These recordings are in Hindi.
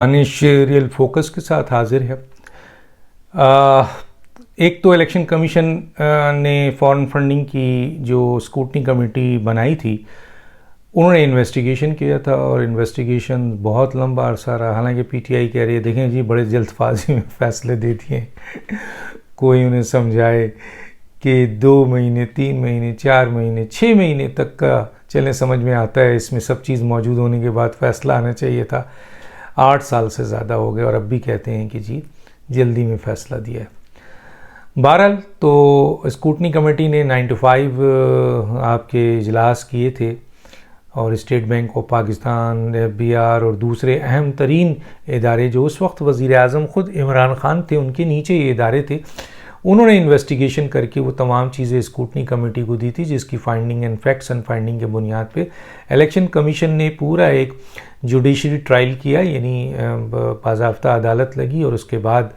अनिश रियल फोकस के साथ हाजिर है। एक तो इलेक्शन कमीशन ने फॉरेन फंडिंग की जो स्क्रूटनी कमेटी बनाई थी, उन्होंने इन्वेस्टिगेशन किया था और इन्वेस्टिगेशन बहुत लंबा अरसा रहा। हालांकि पीटीआई कह रही है देखें जी बड़े जल्दबाजी में फैसले दे दिए, कोई उन्हें समझाए कि 2 महीने 3 महीने 4 महीने 6 महीने तक का चलें, समझ में आता है इसमें सब चीज़ मौजूद होने के बाद फैसला आना चाहिए था। 8 साल से ज़्यादा हो गए और अब भी कहते हैं कि जी जल्दी में फ़ैसला दिया है। बहरहाल तो स्क्रूटनी कमेटी ने 9 to 5 आपके इजलास किए थे और state bank of Pakistan, FBI और दूसरे अहम तरीन इदारे जो उस वक्त वज़ीर आज़म ख़ुद इमरान ख़ान थे उनके नीचे ये इदारे थे, उन्होंने इन्वेस्टिगेशन करके वो तमाम चीज़ें स्क्रूटनी कमेटी को दी थी, जिसकी finding and facts and finding के बुनियाद पे इलेक्शन कमीशन ने पूरा एक जुडिशरी ट्रायल किया, यानी बाज़ाब्ता अदालत लगी और उसके बाद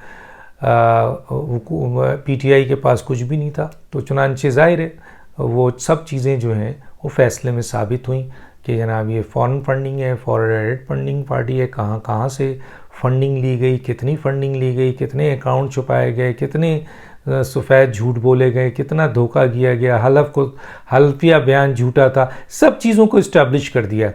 पीटीआई के पास कुछ भी नहीं था। तो चुनांचे ज़ाहिर है वो सब चीज़ें जो हैं वो फ़ैसले में साबित हुई कि जनाब ये फॉरेन फंडिंग है, फॉरेन डायरेक्ट फंडिंग पार्टी है, कहाँ कहाँ से फंडिंग ली गई, कितनी फंडिंग ली गई, कितने अकाउंट छुपाए गए, कितने सफ़ेद झूठ बोले गए, कितना धोखा किया गया, हल्फिया बयान झूठा था, सब चीज़ों को इस्टेब्लिश कर दिया।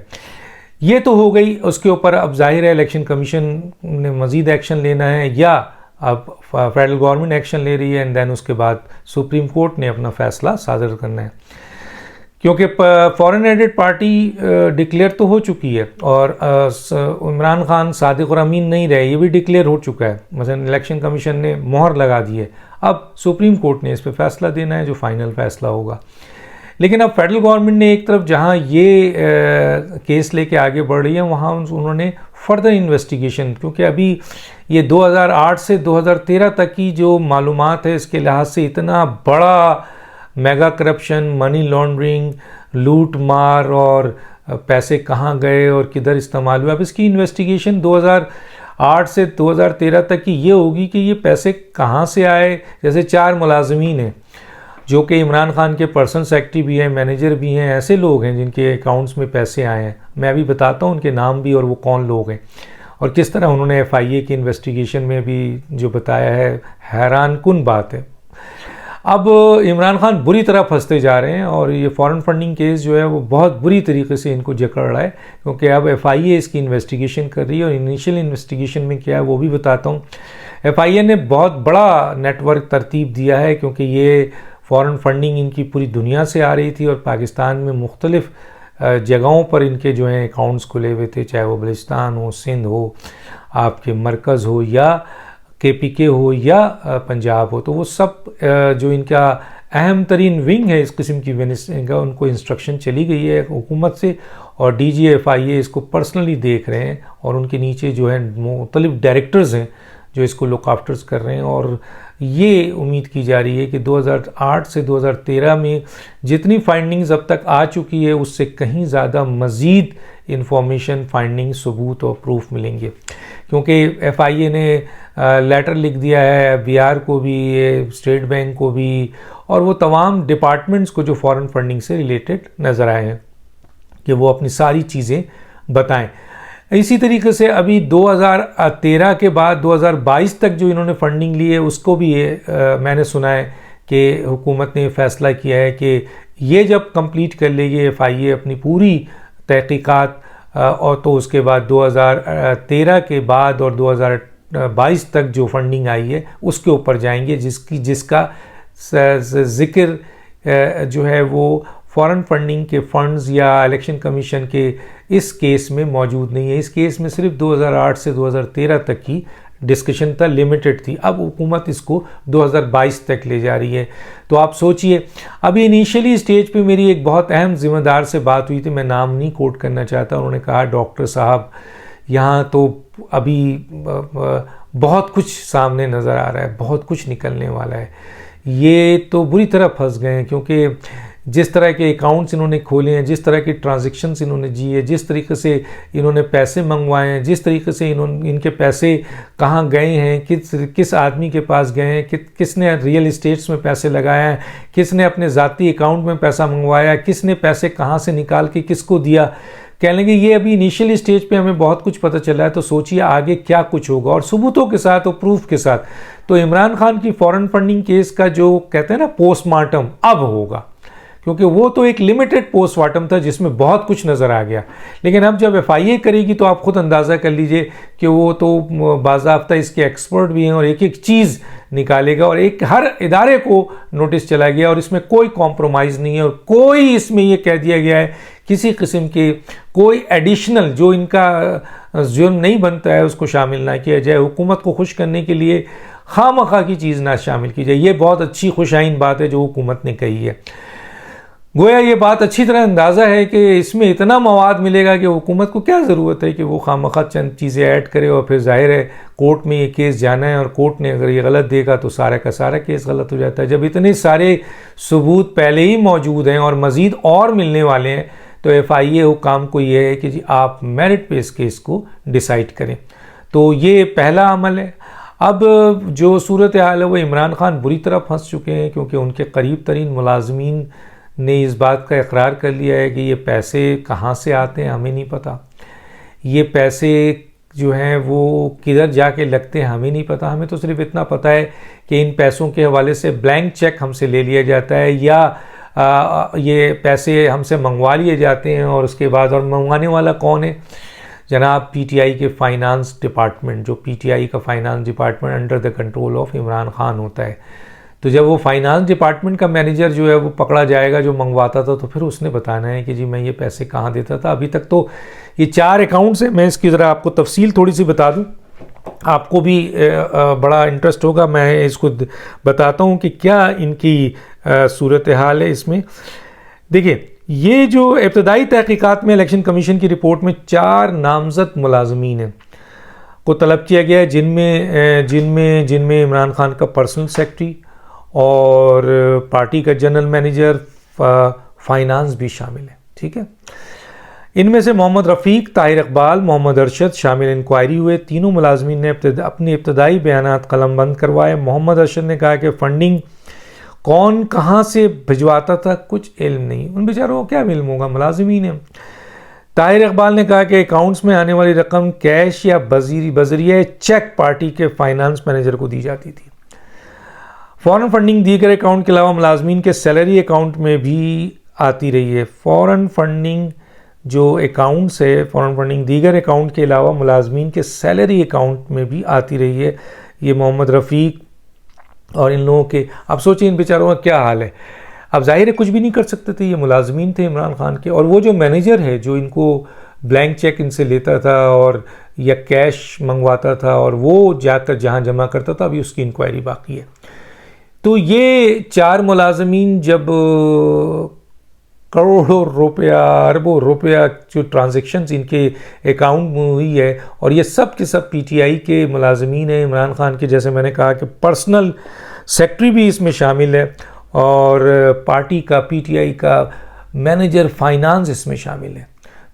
ये तो हो गई। उसके ऊपर अब जाहिर है इलेक्शन कमीशन ने मज़ीद एक्शन लेना है या अब फेडरल गवर्नमेंट एक्शन ले रही है एंड देन उसके बाद सुप्रीम कोर्ट ने अपना फ़ैसला सादर करना है, क्योंकि फॉरेन एडेड पार्टी डिक्लेयर तो हो चुकी है और इमरान खान सादिक और अमीन नहीं रहे, ये भी डिक्लेयर हो चुका है। मसलन इलेक्शन कमीशन ने मोहर लगा दी है, अब सुप्रीम कोर्ट ने इस पर फैसला देना है जो फाइनल फैसला होगा। लेकिन अब फेडरल गवर्नमेंट ने एक तरफ जहां ये केस लेके आगे बढ़ रही है वहां उन्होंने फर्दर इन्वेस्टिगेशन, क्योंकि अभी ये 2008 से 2013 तक की जो मालूमात है इसके लिहाज से इतना बड़ा मेगा करप्शन, मनी लॉन्ड्रिंग, लूट मार और पैसे कहाँ गए और किधर इस्तेमाल हुआ, अब इसकी इन्वेस्टिगेशन 2008 से 2013 तक की ये होगी कि ये पैसे कहाँ से आए। जैसे 4 मुलाजमीन हैं जो कि इमरान खान के पर्सन सेक्रेटरी भी हैं, मैनेजर भी हैं, ऐसे लोग हैं जिनके अकाउंट्स में पैसे आए हैं। मैं अभी बताता हूँ उनके नाम भी और वो कौन लोग हैं और किस तरह उन्होंने FIA की इन्वेस्टिगेशन में भी जो बताया है, हैरान कुन बात है। अब इमरान खान बुरी तरह फंसते जा रहे हैं और ये फॉरेन फंडिंग केस जो है वो बहुत बुरी तरीके से इनको जकड़ रहा है, क्योंकि अब FIA इसकी इन्वेस्टिगेशन कर रही है और इनिशियल इन्वेस्टिगेशन में क्या है वो भी बताता हूँ। FIA ने बहुत बड़ा नेटवर्क तरतीब दिया है, क्योंकि ये फॉरेन फंडिंग इनकी पूरी दुनिया से आ रही थी और पाकिस्तान में मुख्तलिफ़ जगहों पर इनके जो हैं अकाउंट्स खुले हुए थे, चाहे वो बलिस्तान हो, सिंध हो, आपके मरकज़ हो या KPK हो या पंजाब हो। तो वो सब जो इनका अहम तरीन विंग है इस किस्म की इनका उनको इंस्ट्रक्शन चली गई है हुकूमत से और DG FIA इसको पर्सनली देख रहे हैं और उनके नीचे जो है मुख्तलिफ डायरेक्टर्स हैं जो इसको लुक आफ्टर्स कर रहे हैं। और ये उम्मीद की जा रही है कि 2008 से 2013 में जितनी फाइंडिंग्स अब तक आ चुकी है उससे कहीं ज़्यादा मज़ीद इंफॉर्मेशन, फाइंडिंग, सबूत और प्रूफ मिलेंगे, क्योंकि FIA ने लेटर लिख दिया है BR को भी, स्टेट बैंक को भी और वो तमाम डिपार्टमेंट्स को जो फॉरेन फंडिंग से रिलेटेड नज़र आए हैं कि वो अपनी सारी चीज़ें बताएं। इसी तरीके से अभी 2013 के बाद 2022 तक जो इन्होंने फंडिंग ली है उसको भी मैंने सुना है कि हुकूमत ने फैसला किया है कि ये जब कंप्लीट कर लेगी FIA अपनी पूरी तहकीकात और तो उसके बाद 2013 के बाद और 2022 तक जो फंडिंग आई है उसके ऊपर जाएंगे, जिसका जिक्र जो है वो फॉरेन फंडिंग के फंड्स या इलेक्शन कमीशन के इस केस में मौजूद नहीं है। इस केस में सिर्फ 2008 से 2013 तक की डिस्कशन था, लिमिटेड थी। अब हुकूमत इसको 2022 तक ले जा रही है। तो आप सोचिए, अभी इनिशियली स्टेज पे मेरी एक बहुत अहम जिम्मेदार से बात हुई थी, मैं नाम नहीं कोट करना चाहता। उन्होंने कहा डॉक्टर साहब यहाँ तो अभी बहुत कुछ सामने नज़र आ रहा है, बहुत कुछ निकलने वाला है, ये तो बुरी तरह फंस गए हैं, क्योंकि जिस तरह के अकाउंट्स इन्होंने खोले हैं, जिस तरह की ट्रांजैक्शंस इन्होंने जी है, जिस तरीके से इन्होंने पैसे मंगवाए हैं, जिस तरीके से इनके पैसे कहाँ गए हैं, किस आदमी के पास गए हैं, किसने रियल इस्टेट्स में पैसे लगाया है, किसने अपने ज़ाती अकाउंट में पैसा मंगवाया, किसने पैसे कहाँ से निकाल के किसको दिया, कहने लगे ये अभी इनिशियल स्टेज पे हमें बहुत कुछ पता चला है, तो सोचिए आगे क्या कुछ होगा, और सबूतों के साथ और प्रूफ के साथ। तो इमरान खान की फॉरेन फंडिंग केस का जो कहते हैं ना पोस्टमार्टम अब होगा, क्योंकि वो तो एक लिमिटेड पोस्टमार्टम था जिसमें बहुत कुछ नज़र आ गया, लेकिन अब जब एफआईए करेगी तो आप खुद अंदाज़ा कर लीजिए कि वो तो बाज़ाब्ता इसके एक्सपर्ट भी हैं और एक एक चीज़ निकालेगा, और एक हर इदारे को नोटिस चला गया और इसमें कोई कॉम्प्रोमाइज़ नहीं है, और कोई इसमें ये कह दिया गया है किसी किस्म के कोई एडिशनल जो इनका जुर्म नहीं बनता है उसको शामिल ना किया जाए, हुकूमत को खुश करने के लिए खामखा की चीज़ ना शामिल की जाए। ये बहुत अच्छी खुशाइन बात है जो हुकूमत ने कही है। गोया ये बात अच्छी तरह अंदाज़ा है कि इसमें इतना मवाद मिलेगा कि हुकूमत को क्या ज़रूरत है कि वो खामखा चंद चीज़ें ऐड करे, और फिर जाहिर है कोर्ट में ये केस जाना है, और कोर्ट ने अगर ये गलत देगा तो सारा का सारा केस गलत हो जाता है। जब इतने सारे सबूत पहले ही मौजूद हैं और मज़ीद और मिलने वाले हैं, तो एफआईए हुकाम को ये है कि जी आप मेरिट पे इस केस को डिसाइड करें। तो ये पहला अमल है। अब जो सूरत हाल है वो इमरान खान बुरी तरह फंस चुके हैं, क्योंकि उनके करीब तरीन मुलाजमीन ने इस बात का इकरार कर लिया है कि ये पैसे कहाँ से आते हैं हमें नहीं पता, ये पैसे जो हैं वो किधर जाके लगते हैं हमें नहीं पता। हमें तो सिर्फ इतना पता है कि इन पैसों के हवाले से ब्लैंक चेक हमसे ले लिया जाता है, या ये पैसे हमसे मंगवा लिए जाते हैं, और उसके बाद और मंगवाने वाला कौन है? जनाब पीटीआई के फाइनेंस डिपार्टमेंट, जो पीटीआई का finance department under the control of Imran Khan होता है। तो जब वो फाइनेंस डिपार्टमेंट का मैनेजर जो है वो पकड़ा जाएगा जो मंगवाता था, तो फिर उसने बताना है कि जी मैं ये पैसे कहाँ देता था। अभी तक तो ये 4 अकाउंट्स हैं। मैं इसकी ज़रा आपको तफसील थोड़ी सी बता दूं, आपको भी बड़ा इंटरेस्ट होगा। मैं इसको बताता हूँ कि क्या इनकी सूरत हाल है। इसमें देखिए, ये जो इब्तदाई तहकीकात में इलेक्शन कमीशन की रिपोर्ट में 4 नामजद मुलाजमीन हैं को तलब किया गया है, जिनमें इमरान खान का पर्सनल सेक्रेटरी और पार्टी का जनरल मैनेजर फाइनेंस भी शामिल है। ठीक है, इनमें से मोहम्मद रफ़ीक, ताहिर इकबाल, मोहम्मद अरशद शामिल इंक्वायरी हुए। तीनों मुलाजमीन ने अपने इब्तदाई बयानात कलमबंद करवाए। मोहम्मद अरशद ने कहा कि फ़ंडिंग कौन कहाँ से भिजवाता था कुछ इल्म नहीं, उन बेचारों को क्या इल्म होगा, मुलाजमीन है। ताहिर इकबाल ने कहा कि अकाउंट्स में आने वाली रकम कैश या बजरिया चेक पार्टी के फाइनेंस मैनेजर को दी जाती थी। फॉरेन फंडिंग दीगर अकाउंट के अलावा मुलाजमीन के सैलरी अकाउंट में भी आती रही है। फॉरेन फंडिंग जो अकाउंट्स है, फॉरेन फंडिंग दीगर अकाउंट के अलावा मुलाजमीन के सैलरी अकाउंट में भी आती रही है। ये मोहम्मद रफ़ीक और इन लोगों के, अब सोचिए इन बेचारों का क्या हाल है। अब जाहिर है कुछ भी नहीं कर सकते थे, ये मुलाजमीन थे इमरान खान के, और वो जो मैनेजर है जो इनको ब्लैंक चेक इनसे लेता था और या कैश मंगवाता था और वो जाकर जहाँ जमा करता था, अभी उसकी इंक्वायरी बाकी है। तो ये 4 मुलाजमीन जब करोड़ों रुपया, अरबों रुपया जो ट्रांजैक्शंस इनके अकाउंट में हुई है, और ये सब के सब पीटीआई के मुलाजमीन हैं इमरान खान के, जैसे मैंने कहा कि पर्सनल सेक्रेटरी भी इसमें शामिल है और पार्टी का पीटीआई का मैनेजर फाइनेंस इसमें शामिल है।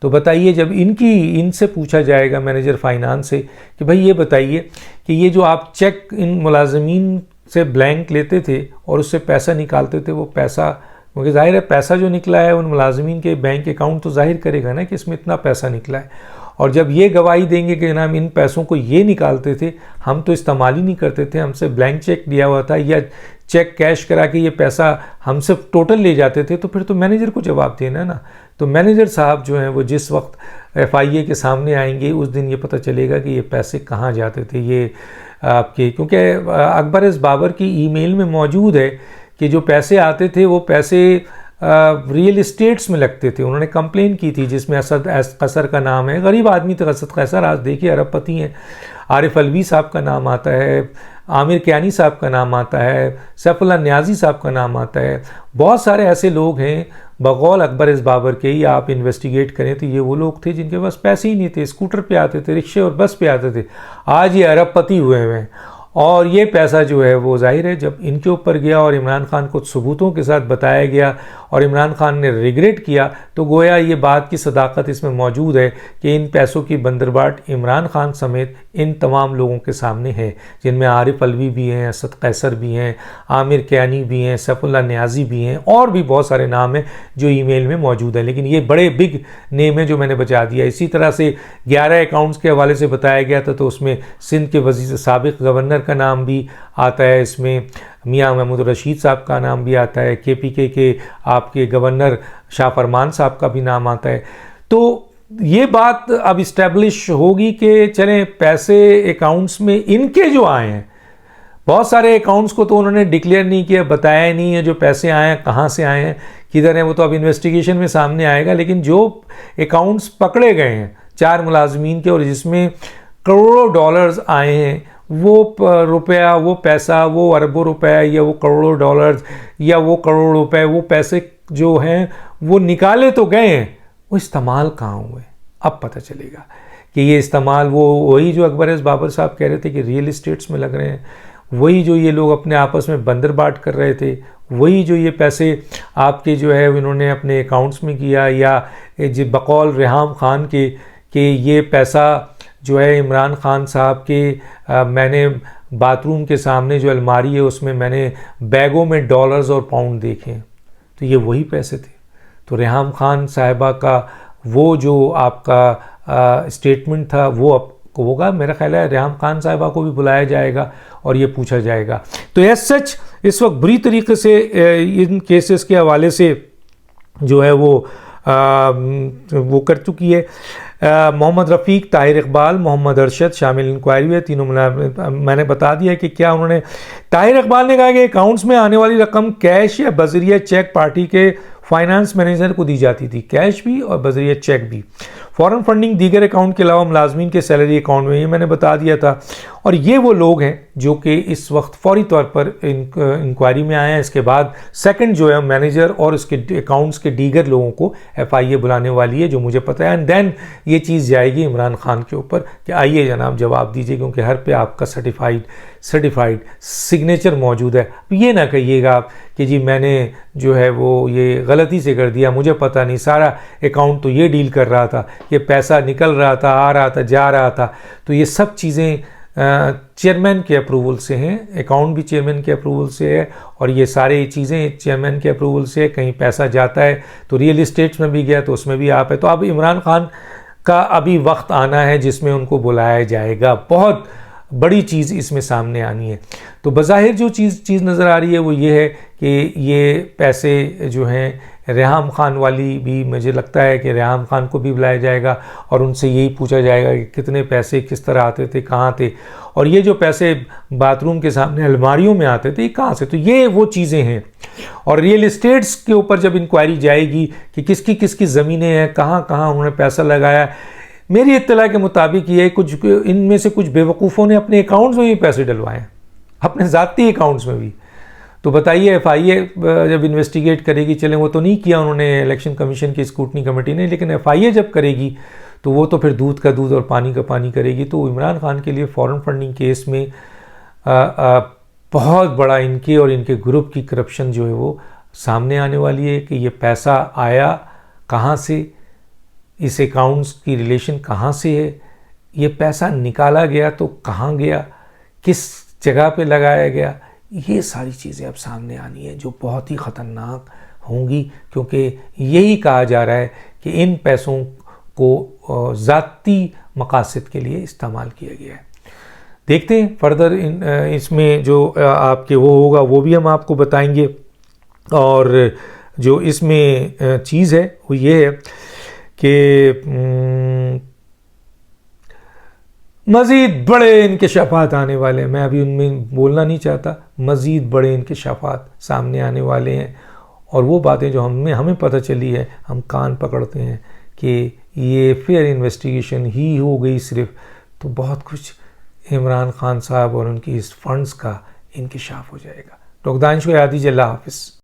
तो बताइए, जब इनसे पूछा जाएगा मैनेजर फाइनेंस से कि भाई ये बताइए कि ये जो आप चेक इन मुलाजमीन से ब्लैंक लेते थे और उससे पैसा निकालते थे, वो पैसा, क्योंकि जाहिर है पैसा जो निकला है उन मुलाजमीन के बैंक अकाउंट तो जाहिर करेगा ना कि इसमें इतना पैसा निकला है, और जब ये गवाही देंगे कि जनाब इन पैसों को ये निकालते थे, हम तो इस्तेमाल ही नहीं करते थे, हमसे ब्लैंक चेक दिया हुआ था या चेक कैश करा के ये पैसा हमसे टोटल ले जाते थे, तो फिर तो मैनेजर को जवाब देना ना। तो मैनेजर साहब जो हैं वो जिस वक्त एफआईए के सामने आएंगे उस दिन ये पता चलेगा कि ये पैसे कहाँ जाते थे। ये आपके, क्योंकि अकबर इस बाबर की ईमेल में मौजूद है कि जो पैसे आते थे वो पैसे रियल इस्टेट्स में लगते थे। उन्होंने कंप्लेन की थी जिसमें असद कसर का नाम है, गरीब आदमी था असद कसर, आज देखिए अरबपति हैं। आरिफ अलवी साहब का नाम आता है, आमिर कियानी साहब का नाम आता है, सैफुल्लाह न्याजी साहब का नाम आता है। बहुत सारे ऐसे लोग हैं बगौल अकबर इस बाबर के ही, आप इन्वेस्टिगेट करें तो ये वो लोग थे जिनके पास पैसे ही नहीं थे, स्कूटर पे आते थे, रिक्शे और बस पे आते थे। आज ये अरबपति हुए हैं और ये पैसा जो है वो जाहिर है जब इनके ऊपर गया और इमरान खान को सबूतों के साथ बताया गया और इमरान खान ने रिग्रेट किया, तो गोया ये बात की सदाकत इसमें मौजूद है कि इन पैसों की बंदरबाट इमरान खान समेत इन तमाम लोगों के सामने है, जिनमें आरिफ अलवी भी हैं, असद कैसर भी हैं, आमिर कैनी भी हैं, सैफुल्लाह नियाजी भी हैं, और भी बहुत सारे नाम हैं जो ईमेल में मौजूद हैं, लेकिन ये बड़े बिग नेम है जो मैंने बचा दिया। इसी तरह से 11 अकाउंट्स के हवाले से बताया गया था, तो उसमें सिंध के वज़ीर साबिक़ गवर्नर का नाम भी आता है, इसमें मियां महमूद रशीद साहब का नाम भी आता है, KPK के आपके गवर्नर शाह फरमान साहब का भी नाम आता है। तो ये बात अब इस्टेब्लिश होगी कि चलें पैसे अकाउंट्स में इनके जो आए हैं, बहुत सारे अकाउंट्स को तो उन्होंने डिक्लेयर नहीं किया, बताया नहीं है जो पैसे आए हैं, कहाँ से आए हैं, किधर हैं, वो तो अब इन्वेस्टिगेशन में सामने आएगा। लेकिन जो अकाउंट्स पकड़े गए हैं 4 मुलाजमीन के और जिसमें करोड़ों डॉलर्स आए हैं, वो रुपया, वो पैसा, वो अरबों रुपए या वो करोड़ों डॉलर्स या वो करोड़ रुपए, वो पैसे जो हैं वो निकाले तो गए हैं, वो इस्तेमाल कहाँ हुए अब पता चलेगा कि ये इस्तेमाल वो वही जो अकबर एस बाबर साहब कह रहे थे कि रियल इस्टेट्स में लग रहे हैं, वही जो ये लोग अपने आपस में बंदरबाट कर रहे थे, वही जो ये पैसे आपके जो है इन्होंने अपने अकाउंट्स में किया, या जो बकौल रेहाम खान के कि ये पैसा जो है इमरान खान साहब के मैंने बाथरूम के सामने जो अलमारी है उसमें मैंने बैगों में डॉलर्स और पाउंड देखे, तो ये वही पैसे थे। तो रेहाम खान साहिबा का वो जो आपका स्टेटमेंट था वो अब होगा, मेरा ख्याल है रेहाम खान साहिबा को भी बुलाया जाएगा और ये पूछा जाएगा। तो एज सच इस वक्त बुरी तरीके से इन केसेस के हवाले से जो है वो कर चुकी है। मोहम्मद रफ़ीक, ताहिर इकबाल, मोहम्मद अरशद शामिल इंक्वायरी है। तीनों मैंने बता दिया कि क्या उन्होंने। ताहिर इकबाल ने कहा कि अकाउंट्स में आने वाली रकम कैश या बजरिया चेक पार्टी के फाइनेंस मैनेजर को दी जाती थी, कैश भी और बजरिया चेक भी। फॉरेन फंडिंग दीगर अकाउंट के अलावा मुलाजमीन के सैलरी अकाउंट में, ये मैंने बता दिया था। और ये वो लोग हैं जो कि इस वक्त फौरी तौर पर इंक्वायरी में आए हैं। इसके बाद सेकंड जो है मैनेजर और इसके अकाउंट्स के दीगर लोगों को FIA बुलाने वाली है, जो मुझे पता है। एंड देन ये चीज़ जाएगी इमरान खान के ऊपर कि आइए जनाब जवाब दीजिए, क्योंकि हर पे आपका सर्टिफाइड सिग्नेचर मौजूद है। ये ना कहिएगा आप कि जी मैंने जो है वो ये गलती से कर दिया, मुझे पता नहीं, सारा अकाउंट तो ये डील कर रहा था, ये पैसा निकल रहा था, आ रहा था, जा रहा था। तो ये सब चीज़ें चेयरमैन के अप्रूवल से हैं, अकाउंट भी चेयरमैन के अप्रूवल से है, और ये सारी चीज़ें चेयरमैन के अप्रूवल से है। कहीं पैसा जाता है तो रियल इस्टेट्स में भी गया तो उसमें भी आप है। तो अब इमरान खान का अभी वक्त आना है जिसमें उनको बुलाया जाएगा। बहुत बड़ी चीज़ इसमें सामने आनी है। तो बज़ाहिर जो चीज़ नज़र आ रही है वो ये है कि ये पैसे जो हैं रेहाम खान वाली भी, मुझे लगता है कि रेहाम खान को भी बुलाया जाएगा और उनसे यही पूछा जाएगा कि कितने पैसे किस तरह आते थे, कहाँ थे, और ये जो पैसे बाथरूम के सामने अलमारियों में आते थे ये कहाँ से। तो ये वो चीज़ें हैं। और रियल इस्टेट्स के ऊपर जब इंक्वायरी जाएगी कि किसकी किसकी ज़मीनें हैं, कहाँ कहाँ उन्होंने पैसा लगाया, मेरी इत्तला के मुताबिक ये कुछ इनमें से कुछ बेवकूफ़ों ने अपने अकाउंट्स में भी पैसे डलवाए, अपने ज़ाती अकाउंट्स में भी। तो बताइए FIA जब इन्वेस्टिगेट करेगी, चलें वो तो नहीं किया उन्होंने इलेक्शन कमीशन की स्क्रूटनी कमेटी ने, लेकिन FIA जब करेगी तो वो तो फिर दूध का दूध और पानी का पानी करेगी। तो इमरान खान के लिए फॉरेन फंडिंग केस में बहुत बड़ा इनके और इनके ग्रुप की करप्शन जो है वो सामने आने वाली है कि ये पैसा आया कहाँ से, इस अकाउंट्स की रिलेशन कहाँ से है, ये पैसा निकाला गया तो कहाँ गया, किस जगह पे लगाया गया, ये सारी चीज़ें अब सामने आनी है जो बहुत ही ख़तरनाक होंगी, क्योंकि यही कहा जा रहा है कि इन पैसों को ज़ाती मकासद के लिए इस्तेमाल किया गया है। देखते हैं फर्दर इसमें जो आपके वो होगा वो भी हम आपको बताएंगे। और जो इसमें चीज़ है वो ये है कि मज़ीद बड़े इंकशाफात आने वाले हैं। मैं अभी उनमें बोलना नहीं चाहता, मज़ीद बड़े इंकशाफात सामने आने वाले हैं। और वो बातें जो हमें पता चली है, हम कान पकड़ते हैं कि ये फेयर इन्वेस्टिगेशन ही हो गई सिर्फ, तो बहुत कुछ इमरान खान साहब और उनकी इस फंड्स का इंकशाफ हो जाएगा। डॉक्टर दानिश को याद दीजिए। अल्लाह हाफ़िज़।